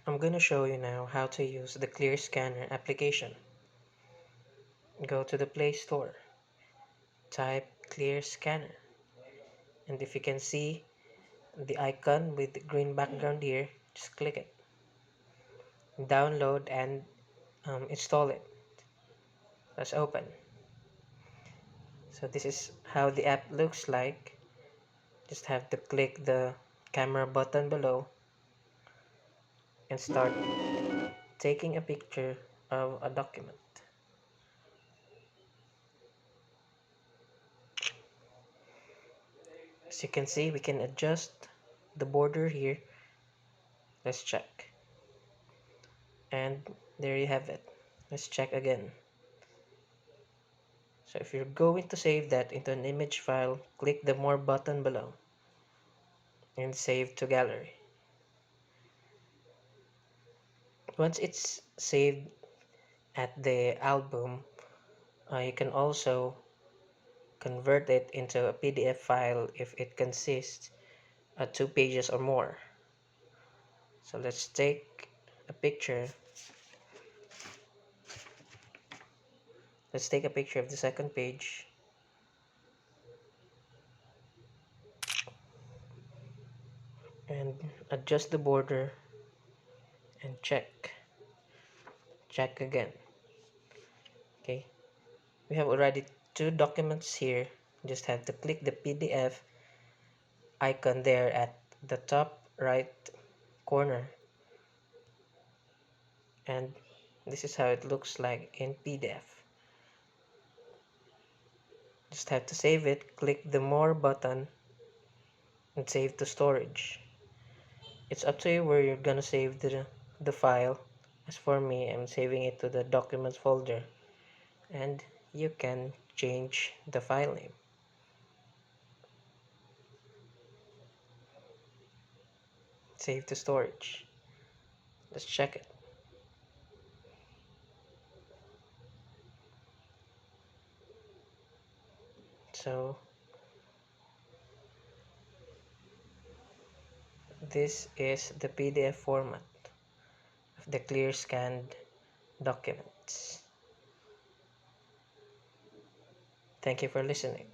I'm going to show you now how to use the Clear Scanner application. Go to the Play Store, type Clear Scanner, and if you can see the icon with the green background here, just click it. Download and install it. Let's open. So this is how the app looks like. Just have to click the camera button below and start taking a picture of a document. As you can see, we can adjust the border here. Let's check. And there you have it. Let's check again. So if you're going to save that into an image file, click the more button below and save to gallery. Once it's saved at the album, you can also convert it into a PDF file if it consists of 2 pages or more. So let's take a picture. Let's take a picture of the second page. And adjust the border and check again. Okay, we have already 2 documents here. Just have to click the PDF icon there at the top right corner, and this is how it looks like in PDF. Just have to save it, click the more button and save to storage. It's up to you where you're gonna save the file. As for me, I'm saving it to the documents folder, and you can change the file name. Save to storage. Let's check it. So this is the PDF format of the clear scanned documents. Thank you for listening.